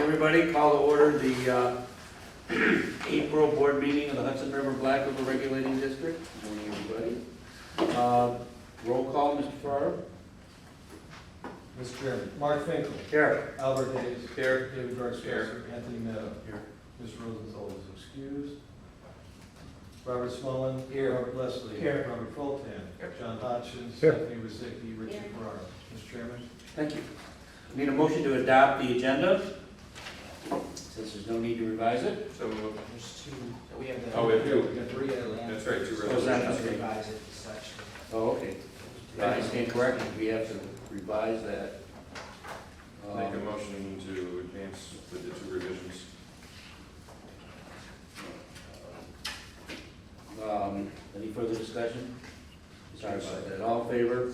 everybody. Call to order the April board meeting of the Hudson River Black River Regulating District. Good morning, everybody. Roll call, Mr. Farrar. Mr. Chairman. Mark Finkel. Here. Albert Hayes. Here. David Garcia. Anthony Meadow. Here. Ms. Rosenthal is excused. Robert Smullen. Here. Robert Leslie. Here. Robert Fulton. Here. John Hodgson. Here. Stephanie Rizicki. Richard Ferraro. Mr. Chairman. Thank you. Need a motion to adopt the agenda, since there's no need to revise it. So moved. There's two, so we have the. Oh, we have two. We have three other land. That's right, two Oh, is that Resolutions to okay? revise it as such. Oh, okay. I stand corrected. We have to revise that. Make a motion to advance with the two revisions. Any further discussion? Sorry about that. All in favor?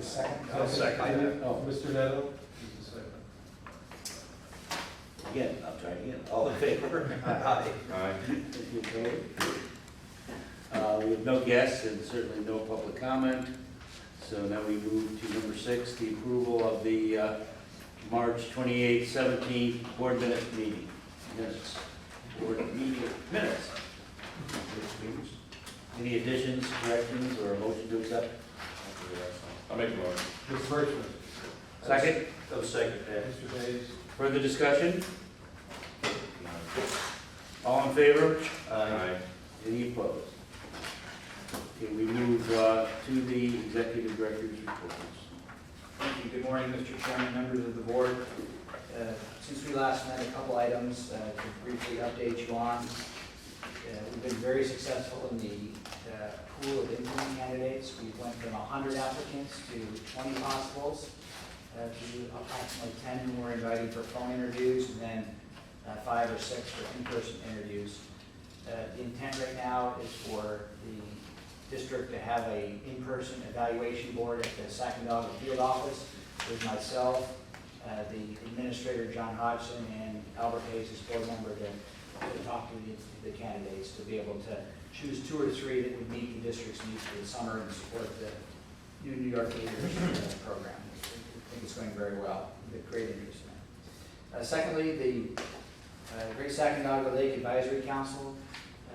Second. Oh. Mr. Meadow. Who's the second? Again, I'll try again. All in favor? Aye. Aye. We have no guests and certainly no public comment. So now we move to number 6, the approval of the March 28th, 17th board minutes. Board meeting minutes. Any additions, corrections, or a motion to accept? I'll make a motion. Mr. Birchman. Second? Second. Mr. Hayes. Further discussion? All in favor? Aye. Any opposed? Okay, we move to the executive director's reports. Thank you. Good morning, Mr. Chairman, members of the board. Since we last met, a couple items to briefly update you on. We've been very successful in the pool of incoming candidates. We went from 100 applicants to 20 possibles, to approximately 10 who we're inviting for phone interviews, and then 5 or 6 for in-person interviews. The intent right now is for the district to have a in-person evaluation board at the Sacandaga field office with myself, the administrator, John Hodgson, and Albert Hayes as board member to talk to the candidates, to be able to choose 2 or 3 that would meet the district's needs for the summer and support the New York Leaders program. I think it's going very well. We have great interest in it. Secondly, the Great Sacandaga Lake Advisory Council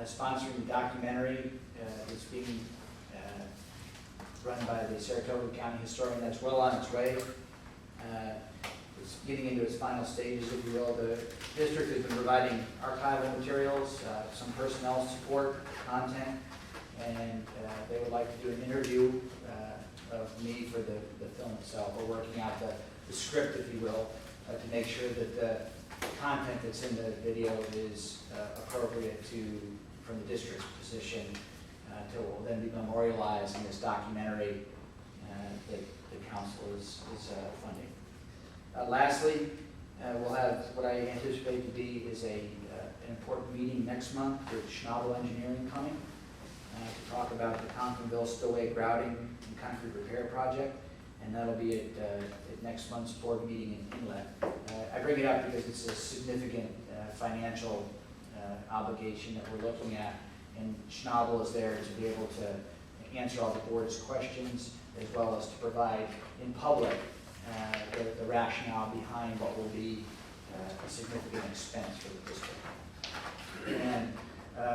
sponsoring the documentary that's being run by the Saratoga County historian. That's well on its way. It's getting into its final stages, if you will. The district has been providing archival materials, some personnel support, content, and they would like to do an interview of me for the film itself. We're working out the script, if you will, to make sure that the content that's in the video is appropriate from the district's position, until it will then be memorialized in this documentary that the council is funding. Lastly, we'll have what I anticipate to be is an important meeting next month with Schnabel Engineering coming to talk about the Conklingville Spillway Grouting and Concrete Repair Project, and that'll be at next month's board meeting in Inlet. I bring it up because it's a significant financial obligation that we're looking at, and Schnabel is there to be able to answer all the board's questions, as well as to provide in public the rationale behind what will be a significant expense for the district. And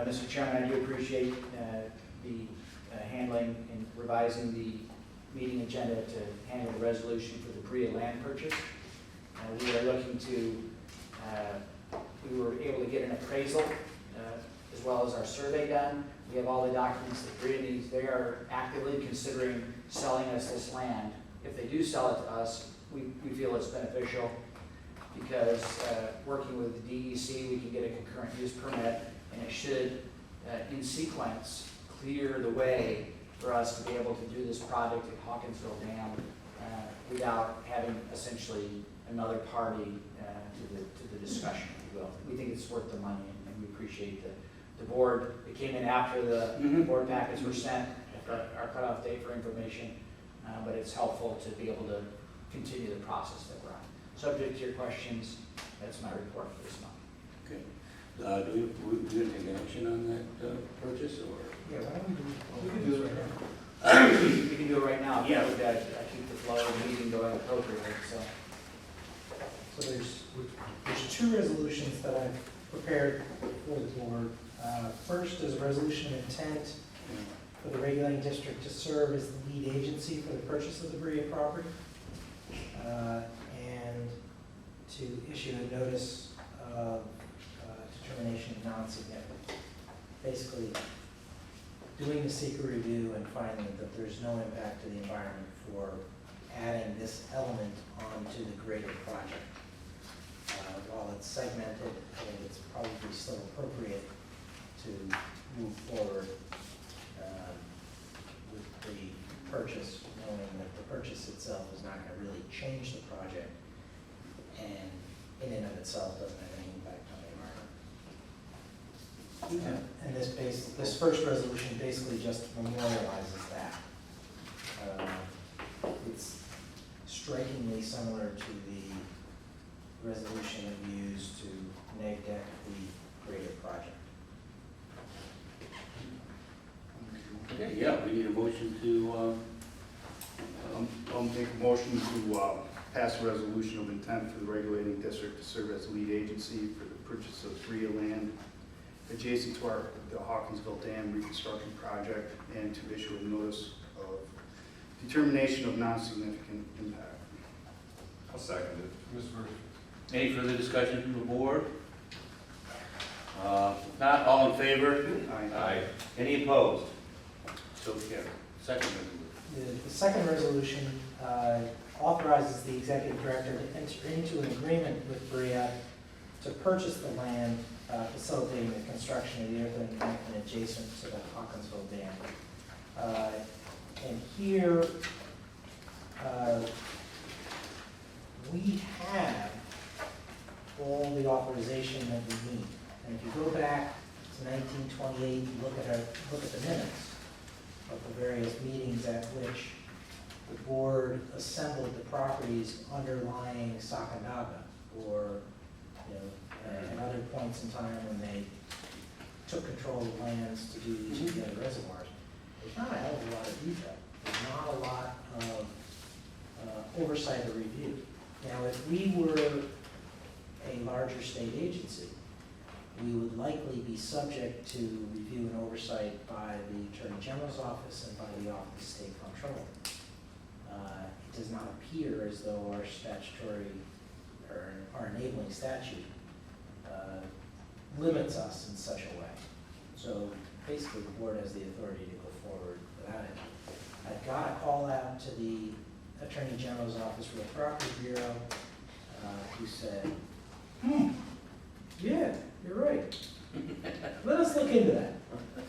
Mr. Chairman, I do appreciate the handling and revising the meeting agenda to handle the resolution for the Brea land purchase. We are looking to, we were able to get an appraisal as well as our survey done. We have all the documents that Brea needs. They are actively considering selling us this land. If they do sell it to us, we feel it's beneficial because working with the DEC, we can get a concurrent use permit, and it should, in sequence, clear the way for us to be able to do this project at Hawkinsville Dam without having essentially another party to the discussion, if you will. We think it's worth the money, and we appreciate the board. It came in after the board packets were sent, after our cutoff date for information, but it's helpful to be able to continue the process that we're on. Subject to your questions, that's my report for this month. Okay. Do we take action on that purchase, or? Yeah, why don't we can do it right now. We can do it right now. Yeah. I keep the flow of the meeting going appropriately, so. So there's two resolutions that I've prepared for the board. First is a resolution of intent for the regulating district to serve as the lead agency for the purchase of the Berea property, and to issue a notice of determination of non-significance. Basically, doing the secret review and finding that there's no impact to the environment for adding this element onto the greater project. While it's segmented, I think it's probably still appropriate to move forward with the purchase, knowing that the purchase itself is not going to really change the project, and in and of itself doesn't have any impact on the environment. And this first resolution basically just memorializes that. It's strikingly similar to the resolution that we used to neg deck the greater project. Okay, yeah, we need a motion to, I'll make a motion to pass a resolution of intent for the regulating district to serve as lead agency for the purchase of Berea land adjacent to the Hawkinsville Dam reconstruction project, and to issue a notice of determination of non-significant impact. I'll second it. Mr. Murphy? any further discussion from the board? If not, all in favor? Aye. Any opposed? So carried. Second resolution. The second resolution authorizes the executive director to enter into an agreement with Berea to purchase the land facilitating the construction of the earthen embankment adjacent to the Hawkinsville Dam. And here, we have all the authorization that we need. And if you go back to 1928, look at the minutes of the various meetings at which the board assembled the properties underlying Sacandaga, or, at other points in time when they took control of the lands to do each of the other reservoirs. There's not a hell of a lot of detail. There's not a lot of oversight or review. Now, if we were a larger state agency, we would likely be subject to review and oversight by the Attorney General's office and by the Office of State Comptroller. It does not appear as though our statutory, or our enabling statute, limits us in such a way. So basically, the board has the authority to go forward without it. I've got a call out to the Attorney General's Office Real Property Bureau, who said, yeah, you're right. Let us look into that.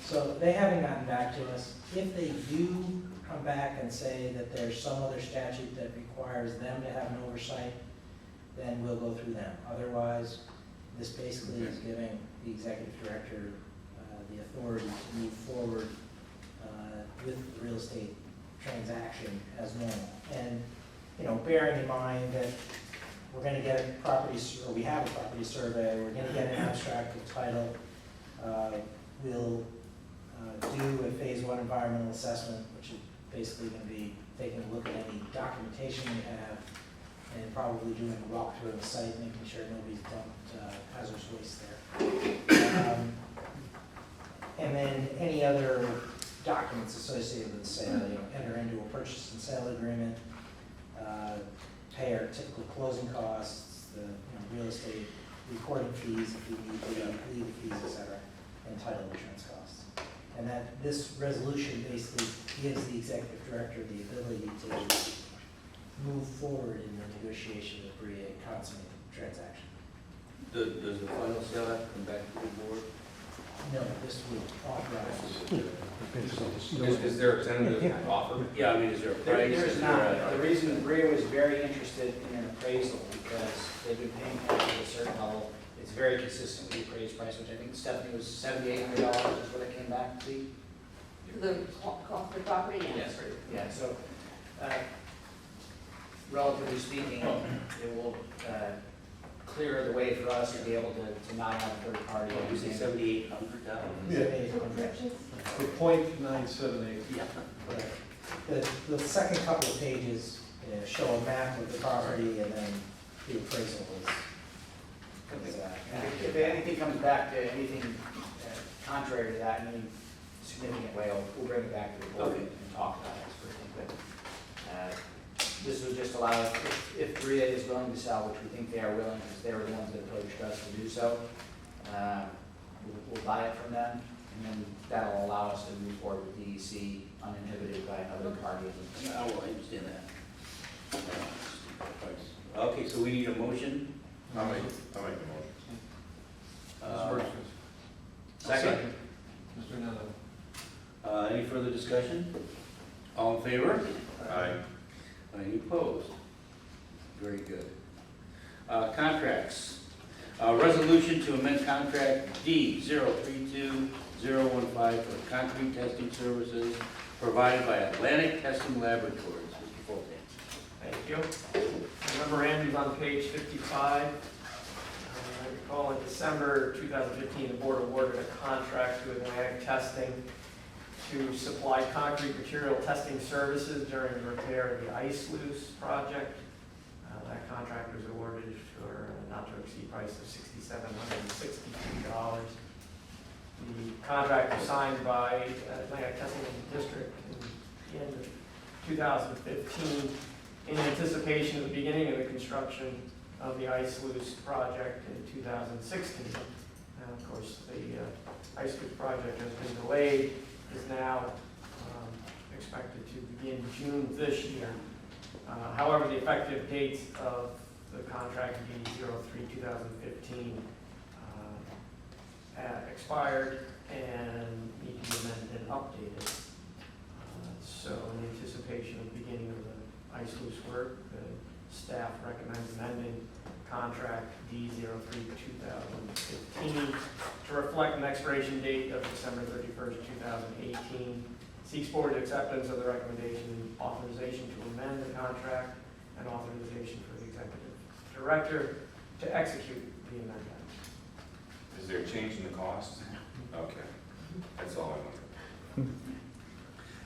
So they haven't gotten back to us. If they do come back and say that there's some other statute that requires them to have an oversight, then we'll go through them. Otherwise, this basically is giving the executive director the authority to move forward with the real estate transaction as normal. And, bearing in mind that we're going to get a property, or we have a property survey, we're going to get an abstract of title, we'll do a phase 1 environmental assessment, which is basically going to be taking a look at any documentation we have, and probably doing a walkthrough of the site, making sure nobody's dumped hazardous waste there. And then any other documents associated with the sale, enter into a purchase and sale agreement, pay our typical closing costs, the real estate recording fees if we need to, legal fees, et cetera, and title insurance costs. And that this resolution basically gives the executive director the ability to move forward in the negotiation of Berea and consummate the transaction. Does the final sale have to come back to the board? No, this would authorize. Is there a tentative offer? Yeah, I mean, is there a price? There's not. The reason Berea was very interested in an appraisal, because they've been paying for it at a certain level. It's very consistent with the appraised price, which I think Stephanie was $7,800 is what it came back to be. The cost of the property, yes. Yeah, so, relatively speaking, it will clear the way for us to be able to not have a third party. You say $7,800? Yeah. For .978. Yeah. The second couple of pages show a map of the property and then the appraisal If anything comes back to anything contrary to that in any significant way, we'll bring it back to the board Okay. and talk about it. So I think that, this would just allow us, if Korea is willing to sell, which we think they are willing, because they were the ones that approached us to do so, we'll buy it from them, and then that'll allow us to move forward with DEC uninhibited by another party. I understand that. Okay, so we need a motion. I'll make the motion. Mr. Burgess. Second. Mr. Neno. Any further discussion? All in favor? Aye. Any opposed? Very good. Contracts. Resolution to amend contract D 032015 for concrete testing services provided by Atlantic Testing Laboratories. Mr. Fulton. Thank you. The memorandum is on page 55. I recall in December 2015, the board awarded a contract to Atlantic Testing to supply concrete material testing services during the repair of the ice sluice project. That contract was awarded for a not to exceed price of $6,762. The contract was signed by Atlantic Testing District in the end of 2015 in anticipation of the beginning of the construction of the ice sluice project in 2016. And of course, the ice sluice project has been delayed, is now expected to begin June this year. However, the effective date of the contract D03-2015 expired and need to be amended and updated. So in anticipation of the beginning of the ice sluice work, the staff recommends amending contract D03-2015 to reflect an expiration date of December 31st, 2018. Seeks board acceptance of the recommendation and authorization to amend the contract and authorization for the executive director to execute the amendment. Is there a change in the cost? Okay, that's all I wanted.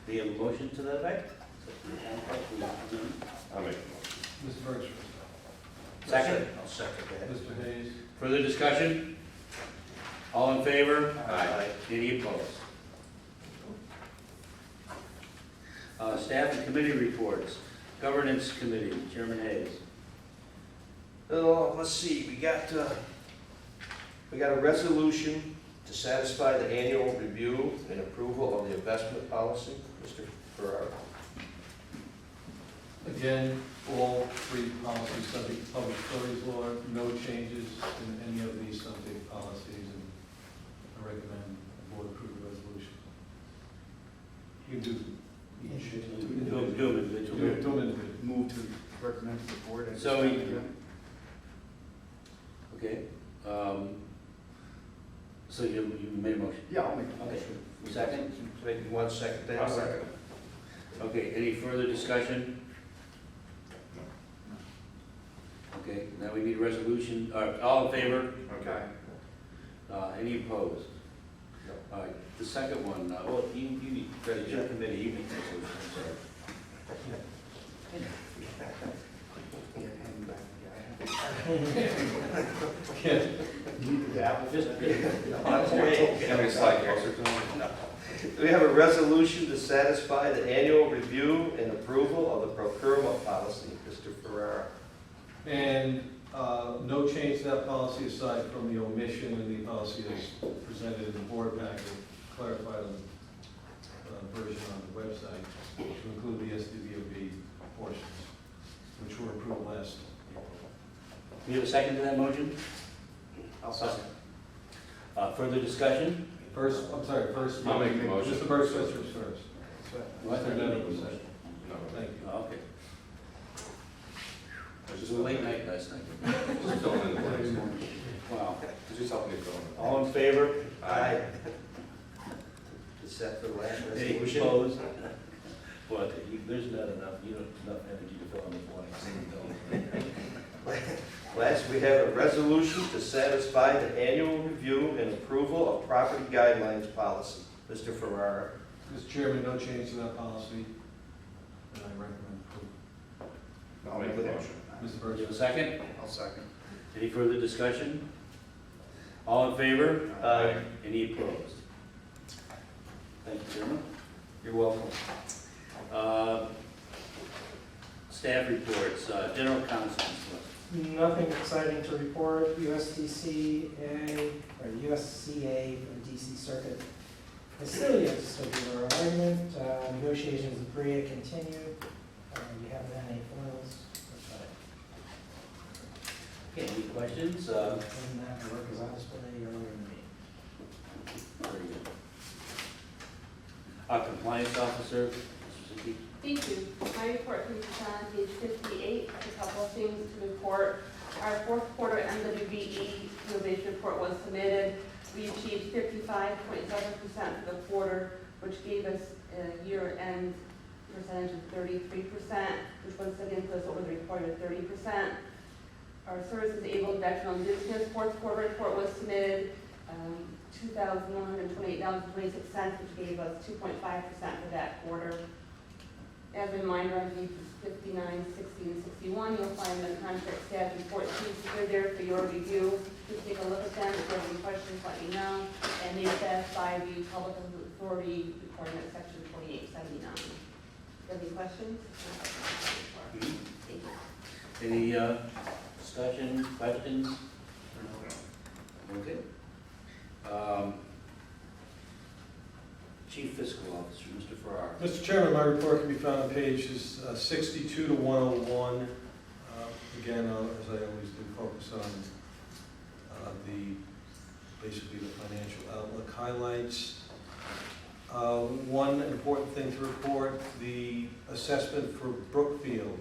Do you have a motion to that effect? I'll make the motion. Mr. Burgess. Second? I'll second that. Mr. Hayes. Further discussion? All in favor? Aye. Any opposed? Staff and committee reports. Governance Committee, Chairman Hayes. Let's see, we got a resolution to satisfy the annual review and approval of the investment policy. Mr. Ferrara. Again, all three policies subject to public authorities law, no changes in any of these subject policies, and I recommend the board approve the resolution. You can do each. Do them individually. Do them individually. Move to recommend to the board. as So we- presented. Okay. So you made a motion? Yeah, I'll make a Okay. motion. Second? You want a second that? I'll second it. Okay, any further discussion? Okay, now we need a resolution, all in favor? Okay. Any opposed? All right, the second one, well, you need, it's your committee, you need this one, I'm sorry. Yeah, hand back. Yeah. Need the gavel. Just, Have a slide closer to them? We have a resolution to satisfy the annual review and approval of the procurement policy. Mr. Ferrara. And no change to that policy aside from the omission in the policy as presented in the board packet, clarified on the version on the website, to include the SDVOB portions, which were approved last April. you have a second to that motion? I'll second. Further discussion? First, I'm sorry, first. I'll make the motion. Mr. Burgess first. What? Mr. Neno was second. No. Thank you. Okay. I It just was a late night last night. Just filling in the blanks. Wow. Just helping me fill in. All in favor? Aye. Is that the last Any resolution? opposed? Well, there's not enough, you don't have enough energy to fill in the blanks. Last, we have a resolution to satisfy the annual review and approval of property guidelines policy. Mr. Ferrara. Mr. Chairman, no change to that policy, and I recommend approval. I'll make the motion. Mr. Do you have a Birchall. second? I'll second. Any further discussion? All in favor? Aye. Any opposed? Thank you, gentlemen. You're welcome. Staff reports, general counsel. Nothing exciting to report. USDCA, or USCA for the DC Circuit is still yet to schedule our argument. Negotiations with BRIA continue. We haven't had any foils. That's about it. Okay, any questions? And that work is on display earlier in the meeting. Very good. Compliance officer, Mr. Ziki. Thank you. My report can be found on page 58. A couple of things to report. Our fourth quarter MWBE innovation report was submitted. We achieved 55.7% for the quarter, which gave us a year-end percentage of 33%, which once again puts us over the reported 30%. Our services enabled veteran business fourth quarter report was submitted, $2,128.26, which gave us 2.5% for that quarter. As a reminder, on pages 59, 60, and 61, you'll find the contract staff report sheets. They're there for your review. Just take a look at them. If you have any questions, let me know. And they satisfy the public authority requirement, section 2879. Do you have any questions? Thank you. Any discussion, questions? Okay. Chief Fiscal Officer, Mr. Farrar. Mr. Chairman, my report can be found on pages 62 to 101. Again, as I always do, focus on basically the financial outlook highlights. One important thing to report, the assessment for Brookfield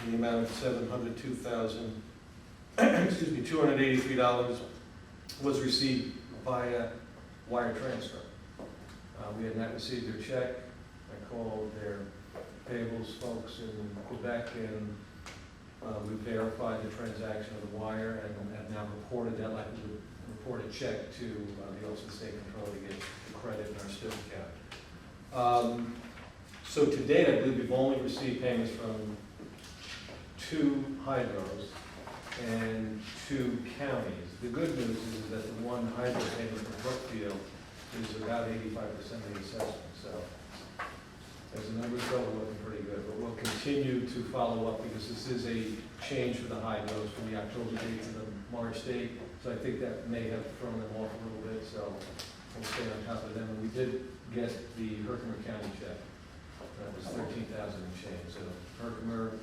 in the amount of $283 was received via wire transfer. We had not received their check. I called their payables folks in Quebec, and we verified the transaction of the wire and have now reported that, like we would report a check to the Hudson State Control to get the credit in our still account. So to date, I believe we've only received payments from 2 hydros and 2 counties. The good news is that the one hydro payment from Brookfield is about 85% of the assessment, so as the numbers go, we're looking pretty good. But we'll continue to follow up because this is a change for the hydros from the October date to the March date, so I think that may have thrown them off a little bit, so we'll stay on top of them. And we did get the Herkimer County check. That was $13,000 and change, so Herkimer,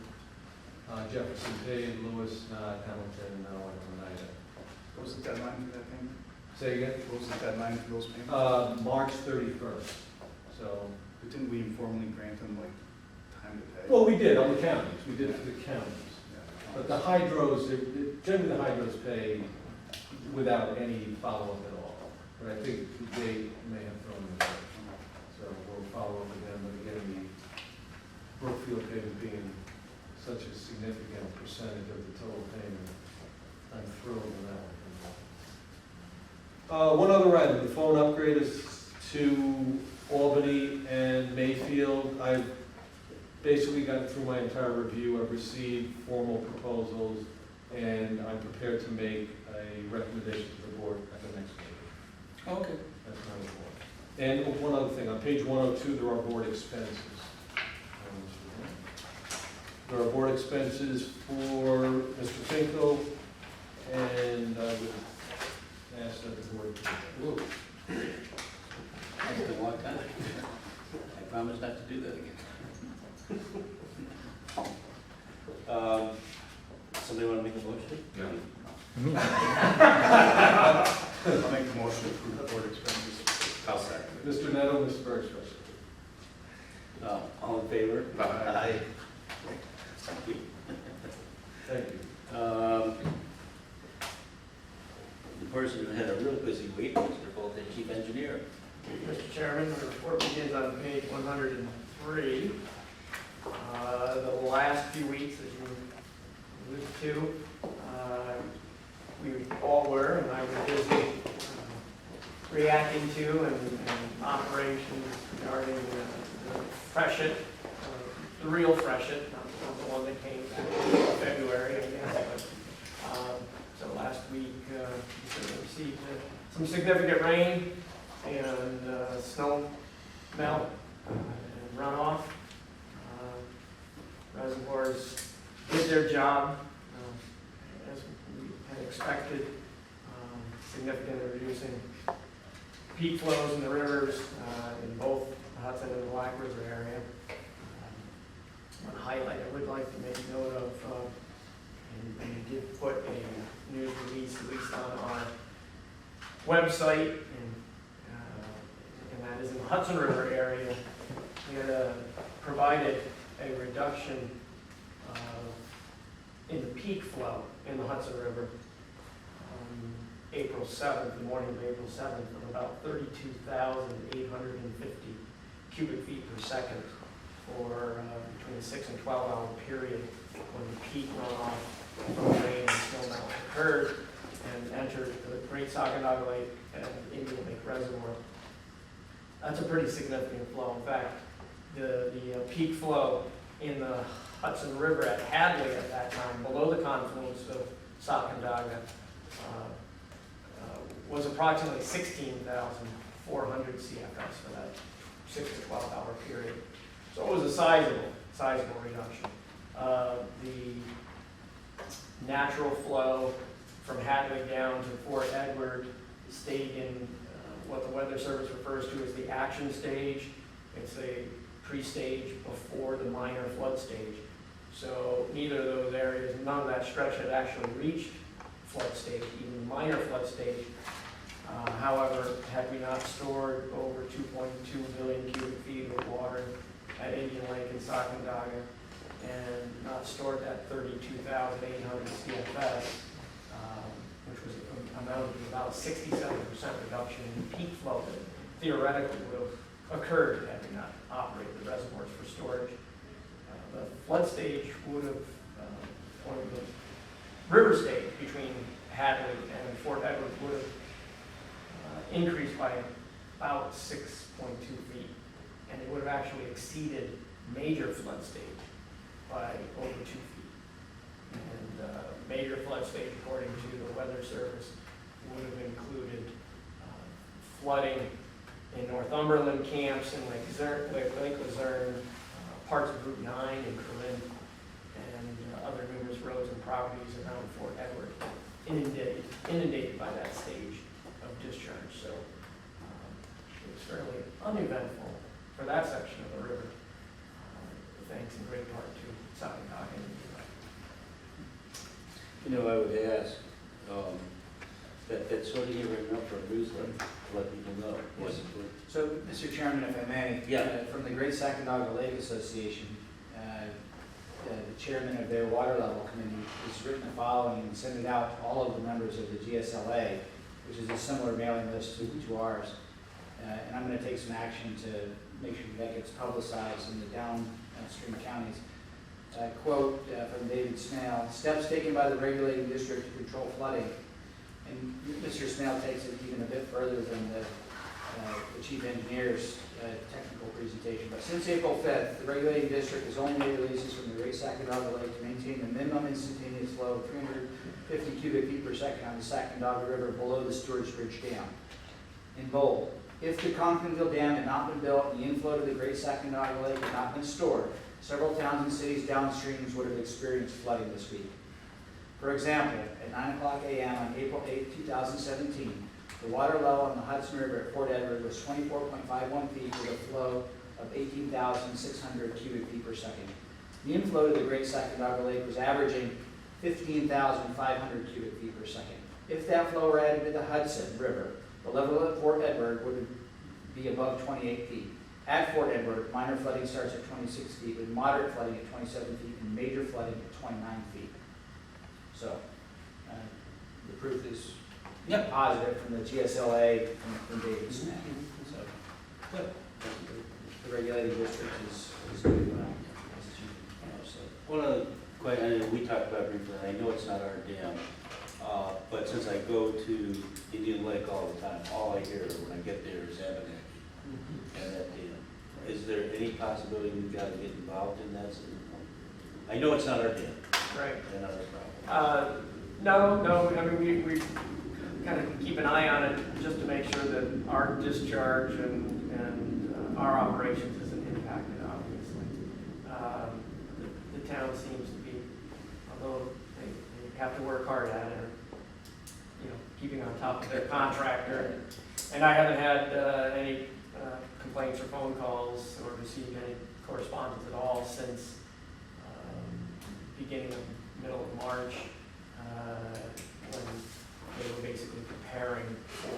Jefferson paid, Lewis not, Hamilton no, and Oneida. What was the deadline for that payment? Say again? What was the deadline for those payments? March 31st, so. But didn't we informally grant them like time to pay? Well, we did on the counties, we did it for the counties. Yeah. But the hydros, generally the hydros pay without any follow-up at all. But I think they may have thrown them away. So we'll follow up with them, but again, the Brookfield payment being such a significant percentage of the total payment, I'm thrilled with that one. One other item, the phone upgrade is to Albany and Mayfield. I've basically gotten through my entire review. I've received formal proposals, and I'm prepared to make a recommendation to the board at the next meeting. Okay. That's my report. And one other thing, on page 102, there are board expenses. There are board expenses for Mr. Finkel, and I would ask that the board. That's been a long time. I promise not to do that again. Somebody want to make a motion? Yeah. I'll make the motion to approve the board expenses. I'll second it. Mr. Nettle, Mr. Bergstrom. All in favor? Aye. Thank you. Thank you. The person who had a real busy week was their both the chief engineer. Mr. Chairman, the report begins on page 103. The last few weeks, as you alluded to, we all were, and I was busy reacting to and operations regarding the freshet, the real freshet, not the one that came back February, I guess, but, so last week, we received some significant rain and snow melt and runoff. Reservoirs did their job, as we had expected, significantly reducing peak flows in the rivers in both the Hudson and the Black River area. One highlight I would like to make note of, and we did put a news release at least on our website, and that is in the Hudson River area. We had provided a reduction in the peak flow in the Hudson River April 7th, the morning of April 7th, of about 32,850 cubic feet per second for between a 6 and 12 hour period when the peak runoff from rain and snow melt occurred and entered the Great Sacandaga Lake and Indian Lake Reservoir. That's a pretty significant flow. In fact, the peak flow in the Hudson River at Hadley at that time, below the confluence of Sacandaga, was approximately 16,400 CFS for that 6 to 12 hour period. So it was a sizable reduction. The natural flow from Hadley down to Fort Edward stayed in what the Weather Service refers to as the action stage. It's a pre-stage before the minor flood stage. So neither of those areas, none of that stretch had actually reached flood stage, even the minor flood stage. However, had we not stored over 2.2 billion cubic feet of water at Indian Lake and Sacandaga, and not stored that 32,800 CFS, which was amounted to about 67% reduction in peak flow that theoretically would have occurred had we not operated the reservoirs for storage. The flood stage would have, or the river stage between Hadley and Fort Edward would have increased by about 6.2 feet, and it would have actually exceeded major flood stage by over 2 feet. And major flood stage, according to the Weather Service, would have included flooding in Northumberland camps in Lake Luzerne, parts of Route 9 in Corinne, and other numerous roads and properties around Fort Edward, inundated by that stage of discharge. So it was fairly uneventful for that section of the river, thanks in great part to Sacandaga. You know, I would ask, that sort of get written up for a newsletter to let people know. Yes. So, Mr. Chairman, if I may, Yeah. from the Great Sacandaga Lake Association, the chairman of their water level committee has written the following and sent it out to all of the members of the GSLA, which is a similar mailing list to ours. And I'm going to take some action to make sure that gets publicized in the downstream counties. Quote from David Smale: steps taken by the regulating district to control flooding. And Mr. Smale takes it even a bit further than the chief engineer's technical presentation. But since April 5th, the regulating district has only made releases from the Great Sacandaga Lake to maintain the minimum instantaneous flow of 350 cubic feet per second on the Sacandaga River below the Stewart's Bridge Dam. In bold, if the Conklingville Dam had not been built and the inflow to the Great Sacandaga Lake had not been stored, several towns and cities downstreams would have experienced flooding this week. For example, at 9:00 a.m. on April 8, 2017, the water level on the Hudson River at Fort Edward was 24.51 feet with a flow of 18,600 cubic feet per second. The inflow to the Great Sacandaga Lake was averaging 15,500 cubic feet per second. If that flow were added to the Hudson River, the level at Fort Edward would be above 28 feet. At Fort Edward, minor flooding starts at 26 feet, with moderate flooding at 27 feet and major flooding at 29 feet. So, the proof is positive from the GSLA, from David Smith. So, Good. the regulating district is doing well. One of the, we talked about briefly, and I know it's not our dam, but since I go to Indian Lake all the time, all I hear when I get there is Abenaki and that dam. Is there any possibility we've got to get involved in that? I know it's not our dam. Right. another problem. No, I mean, we kind of keep an eye on it just to make sure that our discharge and our operations isn't impacted, obviously. The town seems to be, although they have to work hard at it, you know, keeping on top of their contractor. And I haven't had any complaints or phone calls or received any correspondence at all since beginning of middle of March, when they were basically preparing for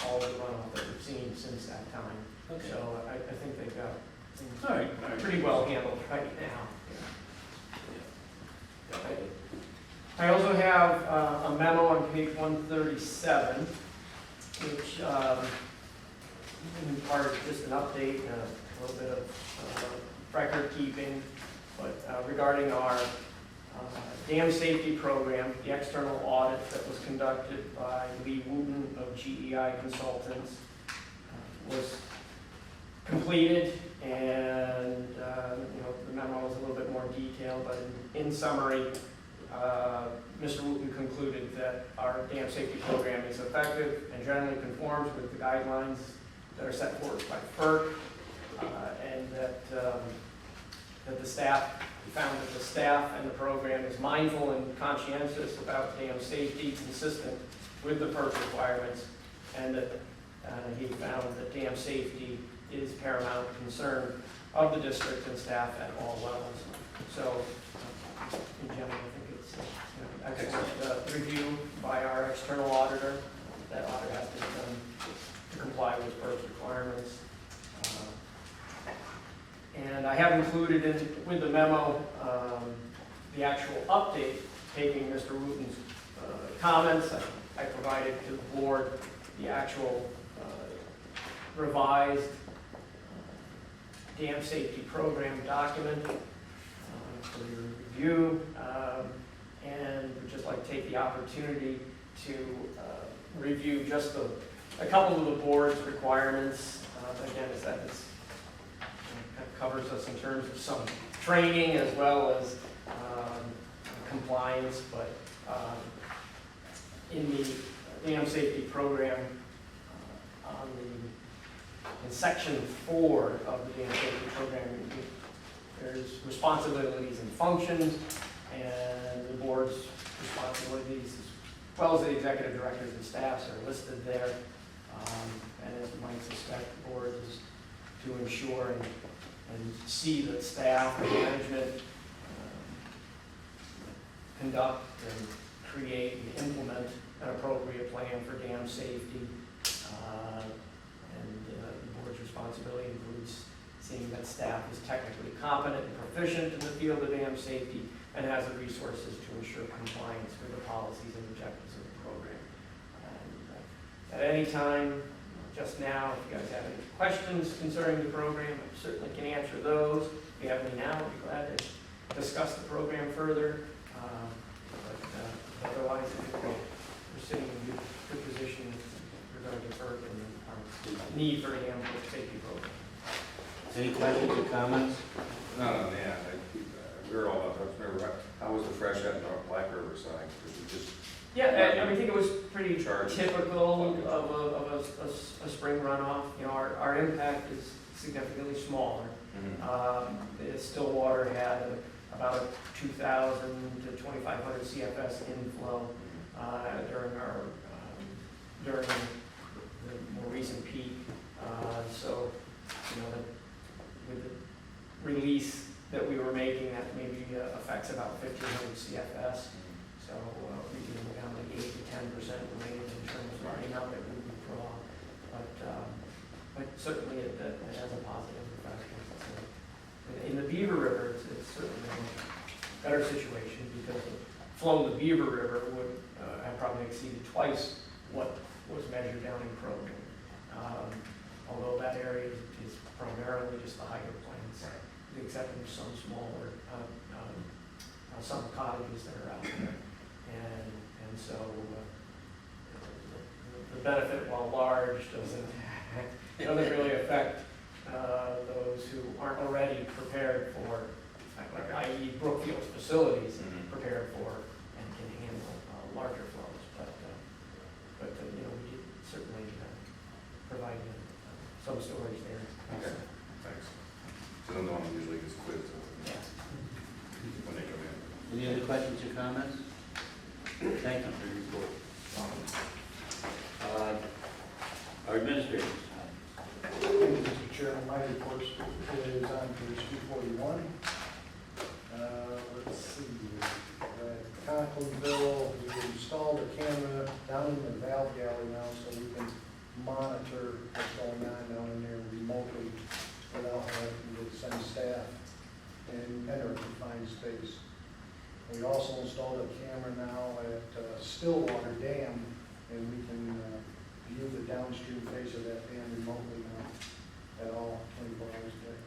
all the runoff that we've seen since that time. Okay. So I think they've got things All right. pretty well handled right now. I also have a memo on page 137, which in part is just an update, a little bit of record keeping, but regarding our dam safety program, the external audit that was conducted by Lee Wooten of GEI Consultants was completed, and the memo was a little bit more detailed, but in summary, Mr. Wooten concluded that our dam safety program is effective and generally conforms with the guidelines that are set forth by FERC, and that the staff, we found that the staff and the program is mindful and conscientious about dam safety, consistent with the FERC requirements, and that he found that dam safety is paramount concern of the district and staff at all levels. So, in general, I think it's an excellent review by our external auditor. That audit has been done to comply with FERC's requirements. And I have included with the memo the actual update, taking Mr. Wooten's comments. I provided to the board the actual revised dam safety program document for your review, and would just like to take the opportunity to review just a couple of the board's requirements. Again, that covers us in terms of some training as well as compliance, but in the dam safety program, in section 4 of the dam safety program, there's responsibilities and functions, and the board's responsibilities, as well as the executive directors and staffs, are listed there. And as you might suspect, the board is to ensure and see that staff and management conduct and create and implement an appropriate plan for dam safety. The board's responsibility includes seeing that staff is technically competent and proficient in the field of dam safety and has the resources to ensure compliance with the policies and objectives of the program. At any time, just now, if you guys have any questions concerning the program, I certainly can answer those. If you have any now, I'd be glad to discuss the program further. But otherwise, I think we're sitting in a good position regarding FERC and our need for a dam safety program. Any questions or comments? No, man, we were all about that. Remember, how was the fresh at Black River side? Because we just Yeah, I think it was pretty Charged. typical of a spring runoff. You know, our impact is significantly smaller. The Stillwater had about a 2,000 to 2,500 CFS inflow during the more recent peak. So, with the release that we were making, that maybe affects about 1,500 CFS. So we can go down like 8 to 10% remaining in terms of the amount that we would draw. But certainly it has a positive effect. In the Beaver River, it's certainly a much better situation because the flow of the Beaver River would have probably exceeded twice what was measured down in Croton. Although that area is primarily just the hydro plants, with the exception of some smaller, some cottages that are out there. And so the benefit, while large, doesn't really affect those who aren't already prepared for i.e. Brookfield's facilities Mhm. prepared for and can handle larger flows. But you know, we could certainly provide some storage there. Okay, thanks. So then the one that usually gets quit Yeah. when they come in. Any other questions or comments? Thank you for your report. Our administrators. Thank you, Mr. Chairman. My report is on page 241. Let's see, Conklinville, we installed a camera down in the valve galley now so we can monitor what's going on down in there remotely without having to send staff and enter a confined space. We also installed a camera now at Stillwater Dam, and we can view the downstream face of that dam remotely now at all 24 hours a day.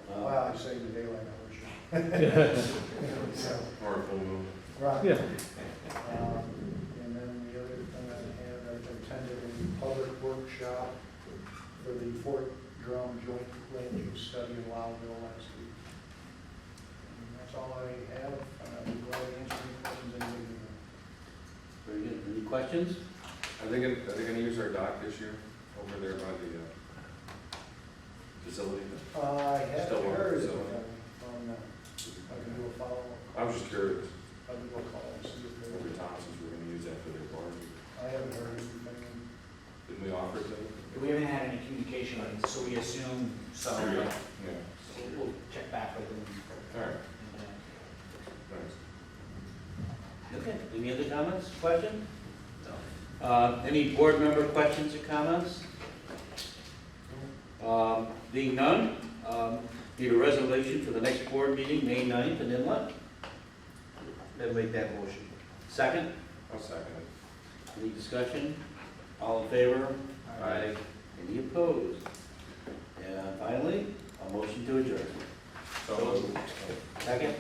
Well, I say in the daylight hours. So, Or a full moon. right. Yeah. And then the other thing I had, I attended a public workshop for the Fort Drum Joint Land Use Study in Loudville last week. And that's all I have. I'd be glad to answer any questions anybody may have. Very good. Any questions? Are they gonna use our dock this year over there by the facility? I haven't Stillwater heard facility. on, I can do a follow-up. I was just curious, I can go call and see if over they're, Thompson's, we're gonna use that for their barbecue. I haven't heard anything. Didn't we offer it to them? We haven't had any communication on it, so we assume so. Yeah. So we'll check back with them. All right, And, thanks. Okay. Any other comments, questions? Any board member questions or comments? Being none, need a resolution for the next board meeting, May 9th, and then what? Then make that motion. Second? I'll second it. Any discussion? All in favor? Aye. Any opposed? And finally, a motion to adjourn. So moved. Second?